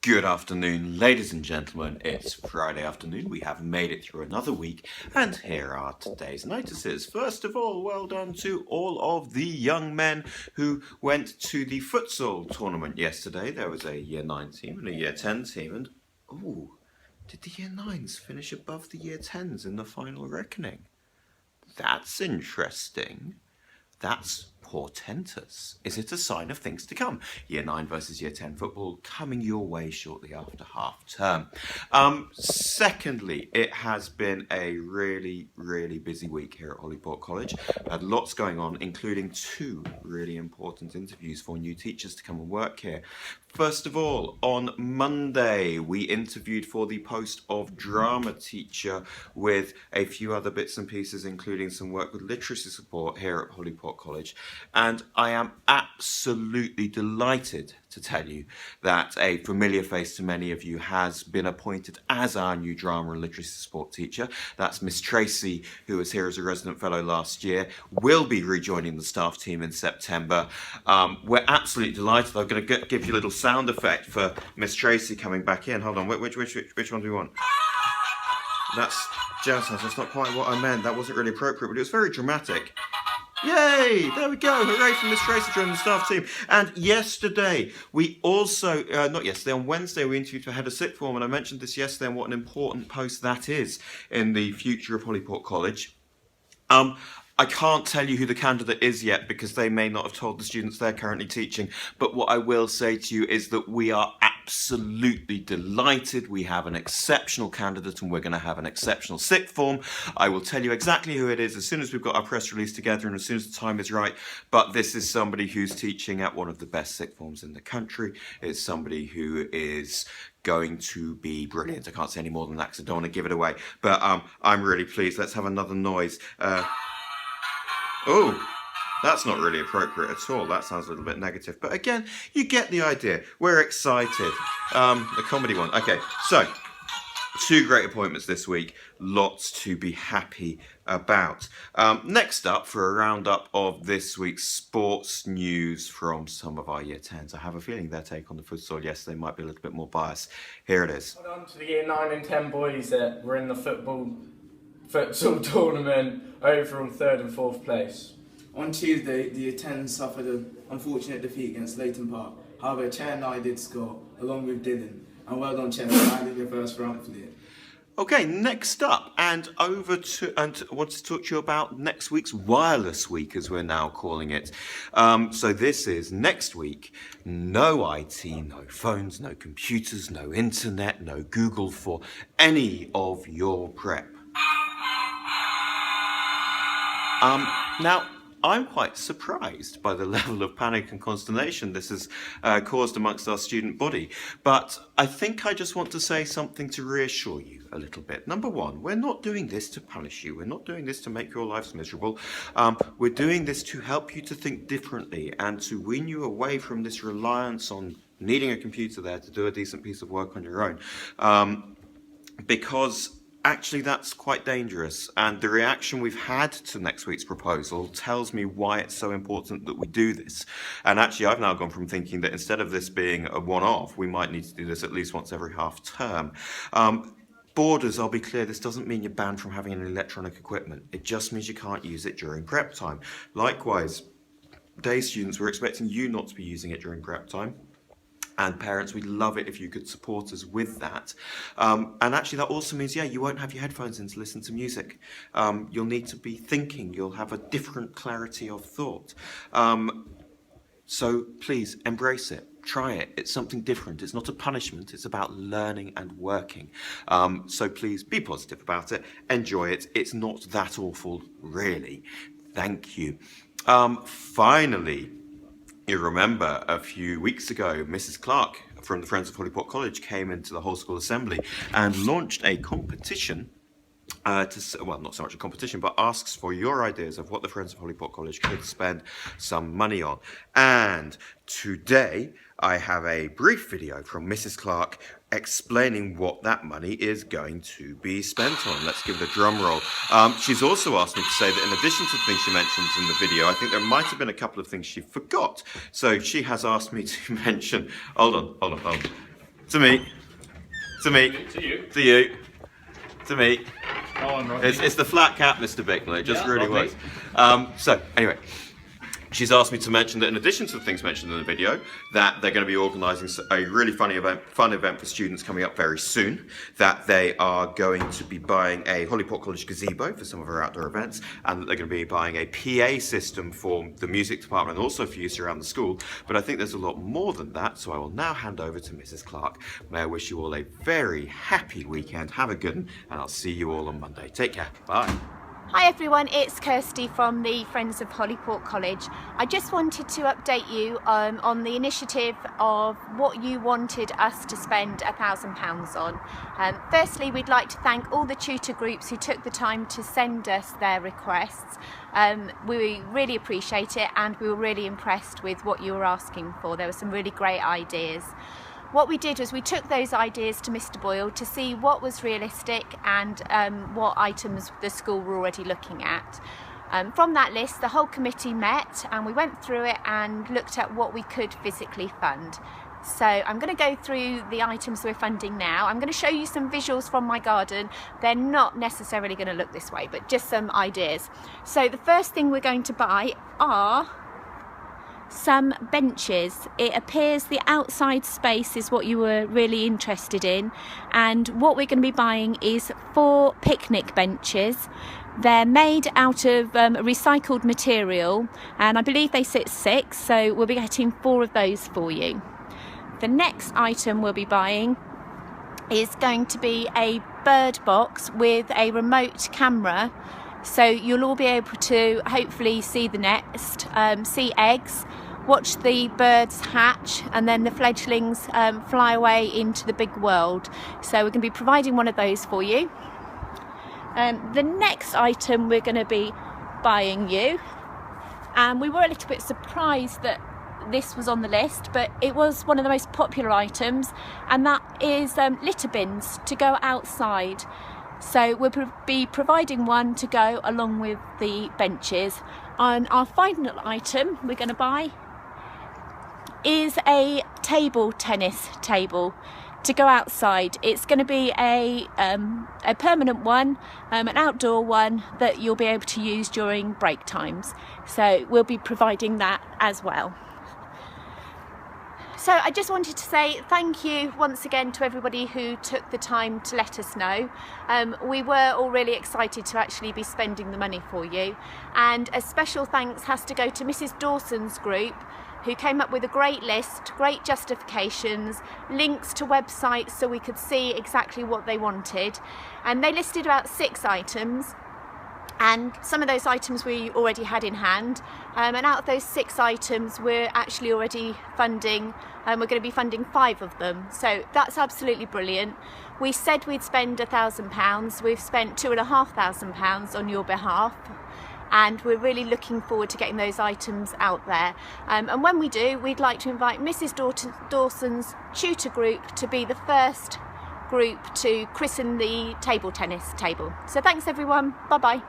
Good afternoon, ladies and gentlemen. It's Friday afternoon. We have made it through another week, and here are today's notices. First of all, well done to all of the young men who went to the futsal tournament yesterday. There was a Year 9 team and a Year 10 team, and did the Year 9s finish above the Year 10s in the final reckoning? That's interesting. That's portentous. Is it a sign of things to come? Year 9 versus Year 10 football coming your way shortly after half term. Secondly, it has been a really, really busy week here at Holyport College. We had lots going on, including 2 really important interviews for new teachers to come and work here. First of all, on Monday, we interviewed for the post of drama teacher with a few other bits and pieces, including some work with literacy support here at Holyport College. And I am absolutely delighted to tell you that a familiar face to many of you has been appointed as our new drama and literacy support teacher. That's Miss Tracy, who was here as a resident fellow last year, will be rejoining the staff team in September. We're absolutely delighted. I'm going to give you a little sound effect for Miss Tracy coming back in. Hold on, which one do we want? That's jazz hands. That's not quite what I meant. That wasn't really appropriate, but it was very dramatic. Yay! There we go. Hooray for Miss Tracy joining the staff team. And yesterday, we also, on Wednesday, we interviewed for head of sixth form, and I mentioned this yesterday and what an important post that is in the future of Holyport College. I can't tell you who the candidate is yet because they may not have told the students they're currently teaching, but what I will say to you is that we are absolutely delighted. We have an exceptional candidate and we're going to have an exceptional sixth form. I will tell you exactly who it is as soon as we've got our press release together and as soon as the time is right, but this is somebody who's teaching at one of the best sixth forms in the country. It's somebody who is going to be brilliant. I can't say any more than that because I don't want to give it away, but I'm really pleased. Let's have another noise. Oh, that's not really appropriate at all. That sounds a little bit negative. But again, you get the idea. We're excited. The comedy one. Okay, so 2 great appointments this week. Lots to be happy about. Next up, for a roundup of this week's sports news from some of our Year 10s. I have a feeling their take on the futsal yesterday might be a little bit more biased. Here it is. Well done to the Year 9 and 10 boys that were in the futsal tournament, overall 3rd and 4th place. On Tuesday, the Year 10 suffered an unfortunate defeat against Leighton Park. However, Chen and I did score, along with Dylan. And well done, Chen, for adding your first round for the year. Okay, next up, I want to talk to you about next week's Wireless Week, as we're now calling it. So this is next week, no IT, no phones, no computers, no internet, no Google for any of your prep. Now, I'm quite surprised by the level of panic and consternation this has caused amongst our student body, but I think I just want to say something to reassure you a little bit. Number one, we're not doing this to punish you. We're not doing this to make your lives miserable. We're doing this to help you to think differently and to wean you away from this reliance on needing a computer there to do a decent piece of work on your own. Because actually, that's quite dangerous, and the reaction we've had to next week's proposal tells me why it's so important that we do this. And actually, I've now gone from thinking that instead of this being a one-off, we might need to do this at least once every half term. Borders, I'll be clear, this doesn't mean you're banned from having any electronic equipment. It just means you can't use it during prep time. Likewise, day students, we're expecting you not to be using it during prep time. And parents, we'd love it if you could support us with that. And actually that also means, you won't have your headphones in to listen to music. You'll need to be thinking. You'll have a different clarity of thought. So please embrace it. Try it. It's something different. It's not a punishment. It's about learning and working. So please be positive about it. Enjoy it. It's not that awful, really. Thank you. Finally, you remember a few weeks ago, Mrs. Clark from the Friends of Holyport College came into the whole school assembly and launched a competition not so much a competition, but asks for your ideas of what the Friends of Holyport College could spend some money on. And today, I have a brief video from Mrs. Clark explaining what that money is going to be spent on. Let's give it a drum roll. She's also asked me to say that in addition to the things she mentions in the video, I think there might have been a couple of things she forgot. So she has asked me to mention, hold on. To me. To me. To you. To you. To me. Oh, I'm Rodney. It's the flat cap, Mr. Bickley. It just Yeah, really Rodney. works. So, anyway. She's asked me to mention that in addition to the things mentioned in the video, that they're going to be organising a really fun event for students coming up very soon, that they are going to be buying a Holyport College gazebo for some of our outdoor events, and that they're going to be buying a PA system for the music department and also for use around the school. But I think there's a lot more than that, so I will now hand over to Mrs. Clark. May I wish you all a very happy weekend. Have a good one, and I'll see you all on Monday. Take care. Bye. Hi everyone, it's Kirsty from the Friends of Holyport College. I just wanted to update you on the initiative of what you wanted us to spend £1,000 on. Firstly, we'd like to thank all the tutor groups who took the time to send us their requests. We really appreciate it, and we were really impressed with what you were asking for. There were some really great ideas. What we did was we took those ideas to Mr. Boyle to see what was realistic and what items the school were already looking at. From that list, the whole committee met and we went through it and looked at what we could physically fund. So I'm going to go through the items we're funding now. I'm going to show you some visuals from my garden. They're not necessarily going to look this way, but just some ideas. So the first thing we're going to buy are some benches. It appears the outside space is what you were really interested in, and what we're going to be buying is 4 picnic benches. They're made out of recycled material, and I believe they sit 6, so we'll be getting 4 of those for you. The next item we'll be buying is going to be a bird box with a remote camera, so you'll all be able to hopefully see the nest, see eggs, watch the birds hatch, and then the fledglings fly away into the big world. So we're going to be providing one of those for you. The next item we're going to be buying you, and we were a little bit surprised that this was on the list, but it was one of the most popular items, and that is litter bins to go outside. So we'll be providing one to go along with the benches. And our final item we're going to buy is a table tennis table to go outside. It's going to be a permanent one, an outdoor one that you'll be able to use during break times. So we'll be providing that as well. So I just wanted to say thank you once again to everybody who took the time to let us know. We were all really excited to actually be spending the money for you, and a special thanks has to go to Mrs. Dawson's group, who came up with a great list, great justifications, links to websites so we could see exactly what they wanted. And they listed about 6 items, and some of those items we already had in hand. And out of those 6 items, we're actually already funding, we're going to be funding 5 of them. So that's absolutely brilliant. We said we'd spend £1,000, we've spent £2,500 on your behalf. And we're really looking forward to getting those items out there. And when we do, we'd like to invite Mrs. Dawson's tutor group to be the first group to christen the table tennis table. So thanks everyone, bye bye.